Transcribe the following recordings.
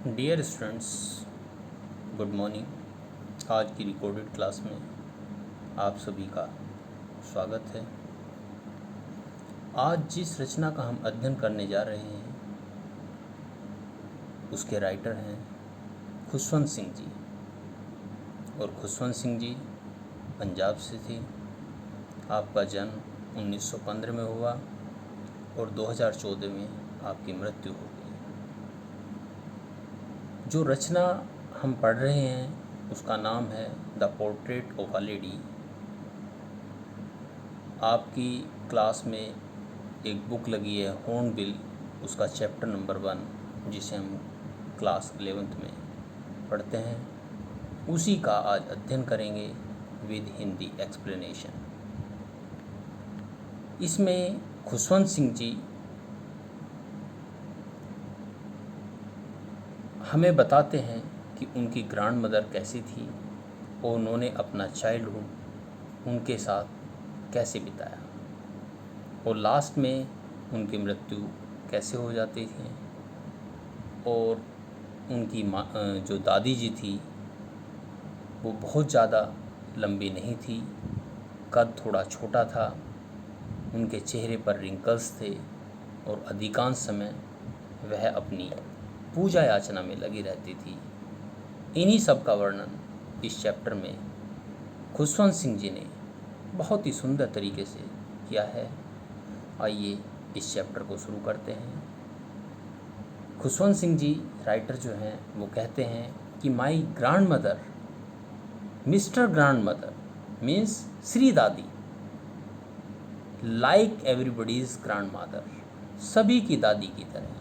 Dear students, good morning. आज की recorded class में आप सभी का स्वागत है। आज जिस रचना का हम अध्ययन करने जा रहे हैं उसके राइटर हैं खुशवंत सिंह जी। और खुशवंत सिंह जी पंजाब से थे। आपका जन्म 1915 में हुआ और 2014 में आपकी मृत्यु हो गई। जो रचना हम पढ़ रहे हैं उसका नाम है the portrait of a lady. आपकी क्लास में एक बुक लगी है हॉर्नबिल, उसका चैप्टर नंबर 1 जिसे हम क्लास 11th में पढ़ते हैं, उसी का आज अध्ययन करेंगे विद हिंदी एक्सप्लेनेशन। इसमें खुशवंत सिंह जी हमें बताते हैं कि उनकी ग्रैंड मदर कैसी थी और उन्होंने अपना चाइल्डहुड उनके साथ कैसे बिताया और लास्ट में उनकी मृत्यु कैसे हो जाती थी। और उनकी माँ जो दादी जी थी वो बहुत ज़्यादा लंबी नहीं थी, कद थोड़ा छोटा था, उनके चेहरे पर रिंकल्स थे और अधिकांश समय वह अपनी पूजा याचना में लगी रहती थी। इन्हीं सब का वर्णन इस चैप्टर में खुशवंत सिंह जी ने बहुत ही सुंदर तरीके से किया है। आइए इस चैप्टर को शुरू करते हैं। खुशवंत सिंह जी राइटर जो हैं वो कहते हैं कि my grand mother, mister grand mother means Shri दादी, लाइक एवरीबडीज ग्रैंड मदर, सभी की दादी की तरह,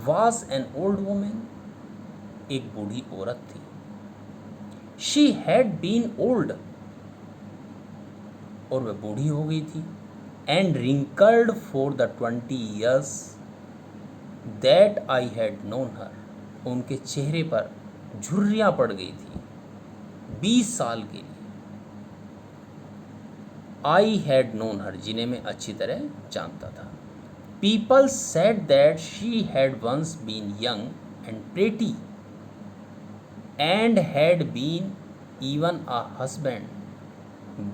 was an old woman, एक बूढ़ी औरत थी। She had been old, और वह बूढ़ी हो गई थी। And wrinkled for the 20 years that I had known her, उनके चेहरे पर झुर्रियाँ पड़ गई थी 20 साल के लिए। I had known her, जिन्हें मैं अच्छी तरह जानता था। People said that she had once been young and pretty and had been even a husband,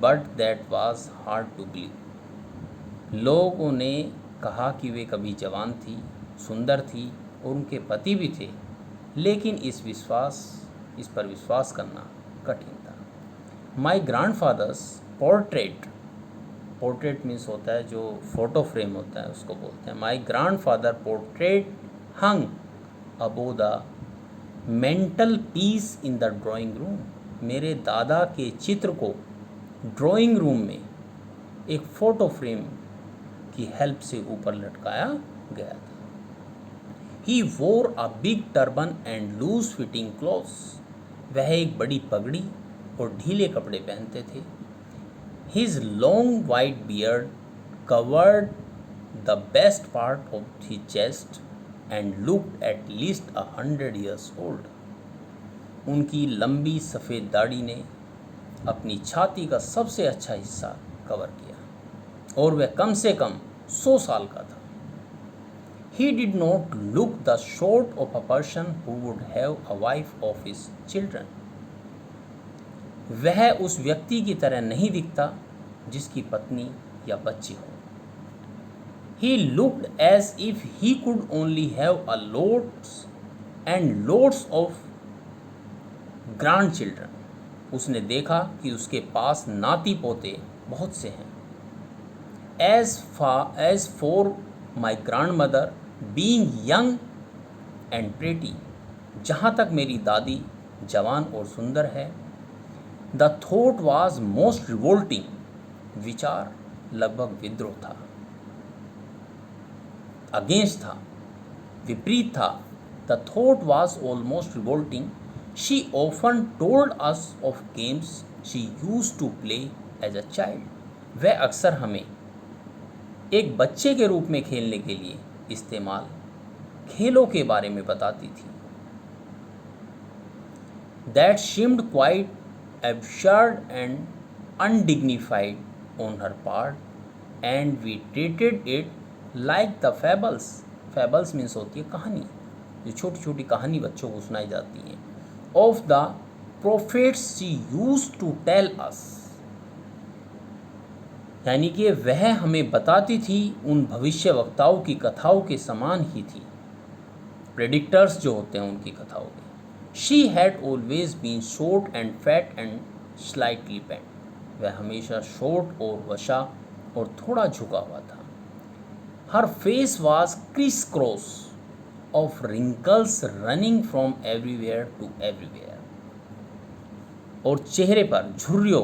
but that was hard to believe. लोगों ने कहा कि वे कभी जवान थी, सुंदर थी और उनके पति भी थे, लेकिन इस पर विश्वास करना कठिन था। My grandfather's portrait मीन्स होता है जो फोटो फ्रेम होता है, उसको बोलते हैं। My grand father portrait hung above the mental peace in the drawing room, मेरे दादा के चित्र को ड्राइंग रूम में एक फ़ोटो फ्रेम की हेल्प से ऊपर लटकाया गया था। He wore a big turban and loose fitting clothes, वह एक बड़ी पगड़ी और ढीले कपड़े पहनते थे। His long white beard covered the best part of his chest and looked at least 100 years old. उनकी लंबी सफ़ेद दाढ़ी ने अपनी छाती का सबसे अच्छा हिस्सा कवर किया और वह कम से कम 100 साल का था। He did not look the sort of a person who would have a wife of his children. वह उस व्यक्ति की तरह नहीं दिखता जिसकी पत्नी या बच्ची हो। He looked as if he could only have a lots and lots of grandchildren. उसने देखा कि उसके पास नाती पोते बहुत से हैं। As for my grandmother being young and pretty, जहाँ तक मेरी दादी जवान और सुंदर है, The thought was most revolting, विचार लगभग विद्रोह था, अगेंस्ट था, विपरीत था। The thought was almost revolting. She often told us of games she used to play as a child. वह अक्सर हमें एक बच्चे के रूप में खेलने के लिए इस्तेमाल खेलों के बारे में बताती थी। That seemed quite absurd and undignified on her part, and we treated it like the fables means होती है कहानी, जो छोटी छोटी कहानी बच्चों को सुनाई जाती हैं, of the prophets she used to tell us, यानी कि वह हमें बताती थी उन भविष्य वक्ताओं की कथाओं के समान ही थी, प्रेडिक्टर्स जो होते हैं उनकी कथाओं में। She had always been short and fat and slightly bent, वह हमेशा शॉर्ट और वशा और थोड़ा झुका हुआ था। Her face was criss cross of wrinkles running from everywhere to everywhere, और चेहरे पर झुर्रियों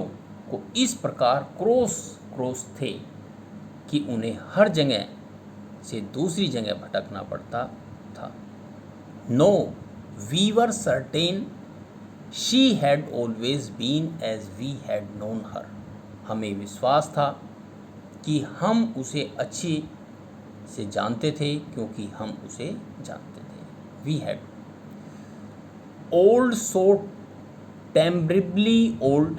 को इस प्रकार क्रॉस क्रॉस थे कि उन्हें हर जगह से दूसरी जगह भटकना पड़ता था। No, we were certain she had always been as we had known her, हमें विश्वास था कि हम उसे अच्छे से जानते थे क्योंकि हम उसे जानते थे। We had old so terribly old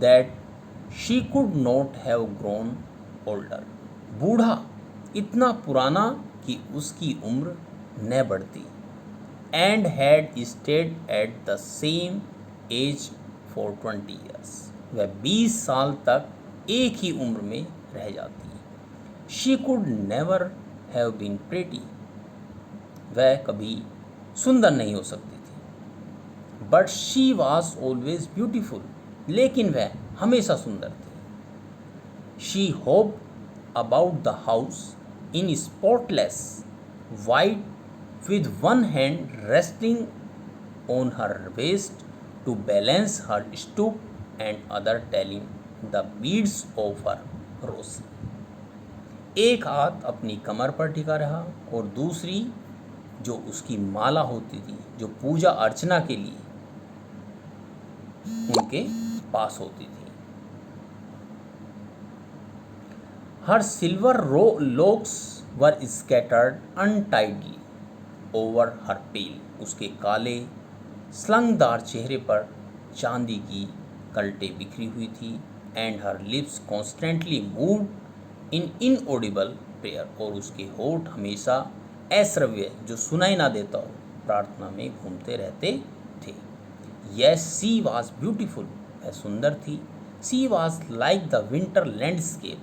that she could not have grown older, बूढ़ा इतना पुराना कि उसकी उम्र न बढ़ती। And had stayed at the same age for 20 years, वह 20 साल तक एक ही उम्र में रह जाती। She could never have been pretty, वह कभी सुंदर नहीं हो सकती थी। But she was always beautiful, लेकिन वह हमेशा सुंदर थी। She hope about the house in spotless white with one hand resting on her waist to balance her stoop and other telling the beads of her rosary, एक हाथ अपनी कमर पर टिका रहा और दूसरी जो उसकी माला होती थी, जो पूजा अर्चना के लिए उनके पास होती थी। Her silver locks were scattered untidily over her pale, उसके काले स्लंगदार चेहरे पर चांदी की कलटें बिखरी हुई थी। And her lips constantly moved in inaudible prayer, और उसके होठ हमेशा अश्रव्य जो सुनाई ना देता हो प्रार्थना में घूमते रहते थे। यस, सी वॉज ब्यूटीफुल, वह सुंदर थी। She was like the winter landscape,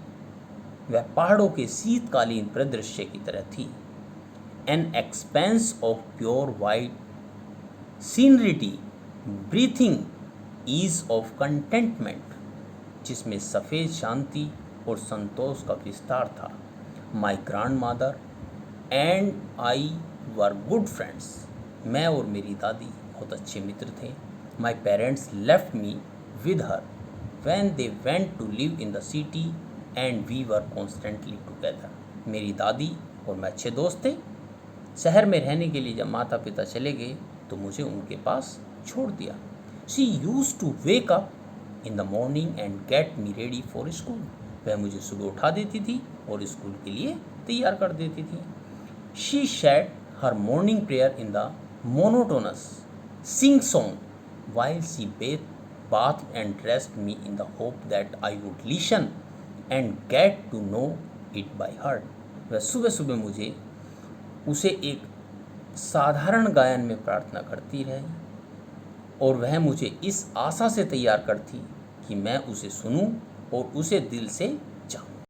वह पहाड़ों के शीतकालीन परिदृश्य की तरह थी। An expanse of pure white scenery, breathing ease of contentment, जिसमें सफ़ेद शांति और संतोष का विस्तार था। My grandmother and I were good friends, मैं और मेरी दादी बहुत अच्छे मित्र थे। My parents left me with her when they went to live in the city and we were constantly together, मेरी दादी और मैं अच्छे दोस्त थे। शहर में रहने के लिए जब माता पिता चले गए तो मुझे उनके पास छोड़ दिया। She used to wake up in the morning and get me ready for school, वह मुझे सुबह उठा देती थी और स्कूल के लिए तैयार कर देती थी। She said her morning prayer in the monotonous sing song while she bath and dressed me in the hope that I would listen and get to know it by heart, वह सुबह सुबह मुझे उसे एक साधारण गायन में प्रार्थना करती रही और वह मुझे इस आशा से तैयार करती कि मैं उसे सुनूं और उसे दिल से चाहूं।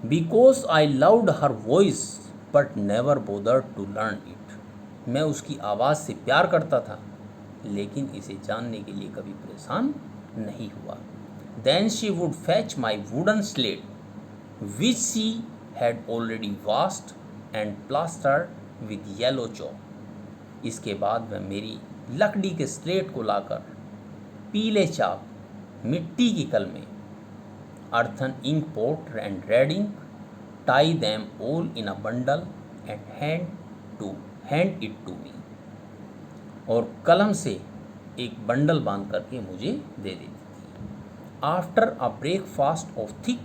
Because I loved her voice but never bothered to learn it, मैं उसकी आवाज़ से प्यार करता था लेकिन इसे जानने के लिए कभी परेशान नहीं हुआ। Then she would fetch my wooden slate which she had already washed and plastered with yellow chalk, इसके बाद वह मेरी लकड़ी के स्लेट को लाकर पीले चाक मिट्टी की कल में earthen ink pot and red ink, tie them all in a bundle and hand it to me, और कलम से एक बंडल बांध करके मुझे दे देती थी। After a breakfast of thick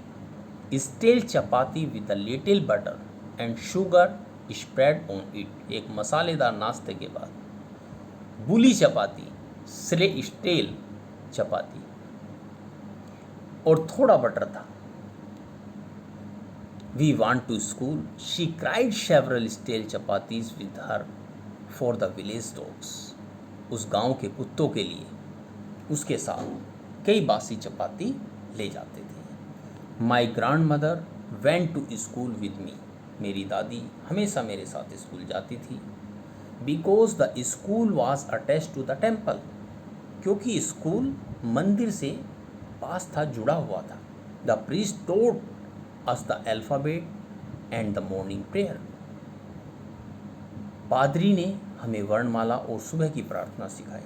stale chapati with a little butter and sugar spread on it, एक मसालेदार नाश्ते के बाद बुली चपाती, स्टेल चपाती और थोड़ा बटर था, We want to school. She cried several stale chapatis with her for the village dogs. उस गांव के कुत्तों के लिए उसके साथ कई बासी चपाती ले जाते थे। My grandmother went to school with me. मेरी दादी हमेशा मेरे साथ स्कूल जाती थी। Because the school was attach to the temple. क्योंकि स्कूल मंदिर से पास था, जुड़ा हुआ था। The priest taught us the alphabet and the morning prayer. पादरी ने हमें वर्णमाला और सुबह की प्रार्थना सिखाई।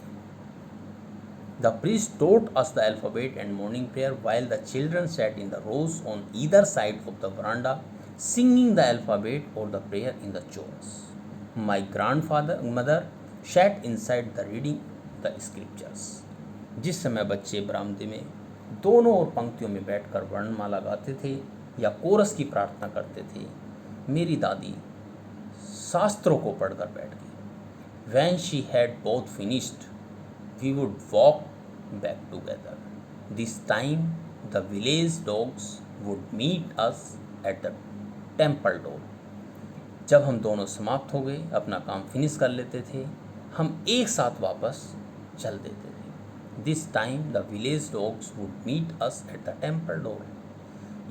The priest taught us the alphabet and morning prayer while the children sat in the rows on either side of the veranda singing the alphabet or the prayer in the chorus. My mother sat inside the reading the scriptures. जिस समय बच्चे बरामदे में दोनों ओर पंक्तियों में बैठकर वर्णमाला गाते थे या कोरस की प्रार्थना करते थे, मेरी दादी शास्त्रों को पढ़कर बैठ गई। When she had both finished, we would walk back together. This time, the village dogs would meet us at the temple door. जब हम दोनों समाप्त हो गए, अपना काम फिनिश कर लेते थे, हम एक साथ वापस चल देते थे। This time, the village dogs would meet us at the temple door.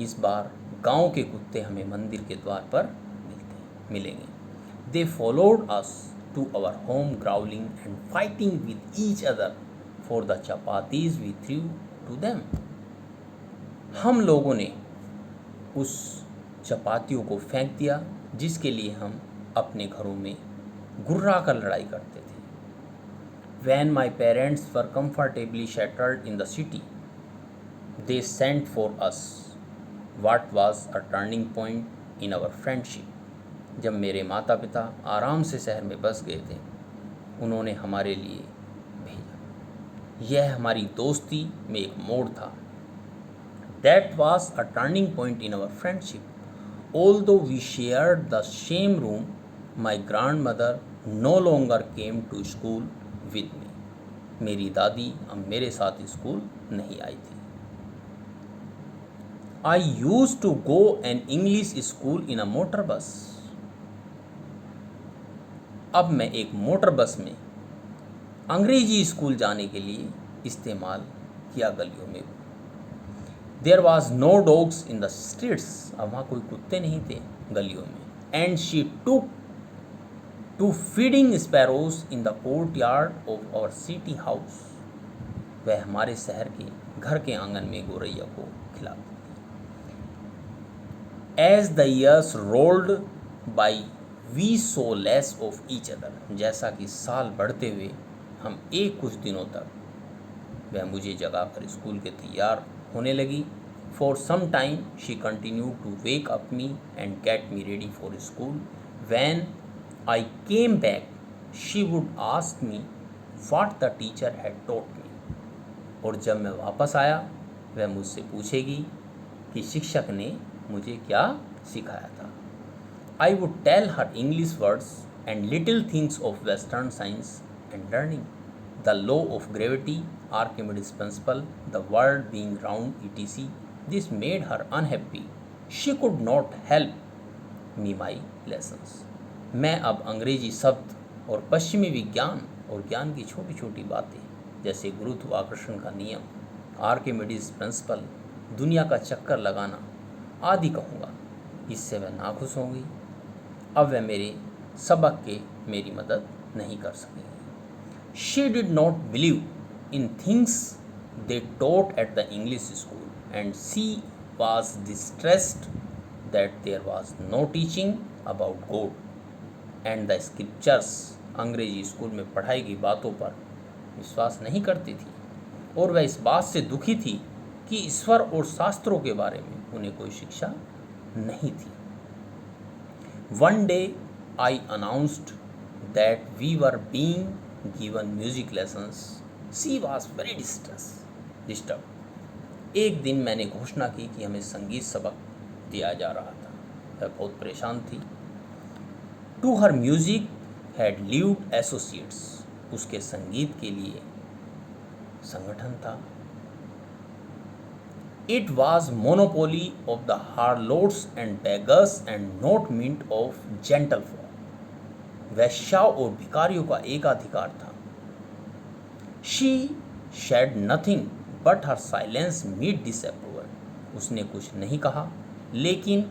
इस बार गांव के कुत्ते हमें मंदिर के द्वार पर मिलेंगे। They followed us to our home growling and fighting with each other for the chapatis we threw to them. हम लोगों ने उस चपातियों को फेंक दिया जिसके लिए हम अपने घरों में गुर्रा कर लड़ाई करते थे। When my parents were comfortably settled in the city, they sent for us. What was a turning point in our friendship? जब मेरे माता पिता आराम से शहर में बस गए थे, उन्होंने हमारे लिए भेजा। यह हमारी दोस्ती में एक मोड़ था। That was a turning point in our friendship. Although we shared the same room, my grandmother no longer came to school with me. मेरी दादी अब मेरे साथ स्कूल नहीं आई थी। I used to go an English school in a motor bus. अब मैं एक मोटर बस में अंग्रेजी स्कूल जाने के लिए इस्तेमाल किया गलियों में। There was no dogs in the streets. अब वहाँ कोई कुत्ते नहीं थे गलियों में। And she took to feeding sparrows in the courtyard of our city house. वह हमारे शहर के घर के आंगन में गोरैया को खिलाती थी। As the years rolled by we saw less of each other. जैसा कि साल बढ़ते हुए हम एक कुछ दिनों तक वह मुझे जगाकर स्कूल के तैयार होने लगी। For some time she continue to wake up me and get me ready for school. When I came back she would ask me what the teacher had taught me. और जब मैं वापस आया वह मुझसे पूछेगी कि शिक्षक ने मुझे क्या सिखाया था। I would tell her English words and little things of Western science and learning, the law of gravity, Archimedes' principle, the world being round, etc. This made her unhappy. She could not help me my lessons. मैं अब अंग्रेजी शब्द और पश्चिमी विज्ञान और ज्ञान की छोटी छोटी बातें जैसे गुरुत्वाकर्षण का नियम, आर्किमिडीज प्रिंसिपल, दुनिया का चक्कर लगाना आदि कहूँगा। इससे वह नाखुश होंगी। अब वह मेरे सबक के मेरी मदद नहीं कर सकेंगी। She did not believe in things they taught at the English school and she was distressed that there was no teaching about God and the scriptures. अंग्रेजी स्कूल में पढ़ाई की बातों पर विश्वास नहीं करती थी और वह इस बात से दुखी थी कि ईश्वर और शास्त्रों के बारे में उन्हें कोई शिक्षा नहीं थी। One day I announced that we were being given music lessons. She was very disturbed. एक दिन मैंने घोषणा की कि हमें संगीत सबक दिया जा रहा था। वह बहुत परेशान थी। To her music had lived associates. उसके संगीत के लिए संगठन था। It was monopoly of the harlots and beggars and not meant of gentle for. वैश्याओं और भिखारियों का एकाधिकार था। She said nothing but her silence meant disapproval. उसने कुछ नहीं कहा, लेकिन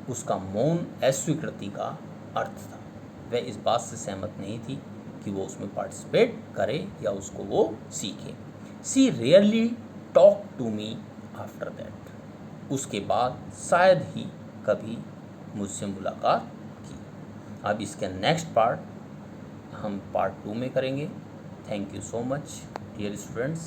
उसका मौन अस्वीकृति का अर्थ था। वह इस बात से सहमत नहीं थी कि वो उसमें पार्टिसिपेट करे या उसको वो सीखे। See rarely talk to me after that. उसके बाद शायद ही कभी मुझसे मुलाकात की। अब इसके नेक्स्ट पार्ट हम पार्ट 2 में करेंगे। Thank you so much dear students.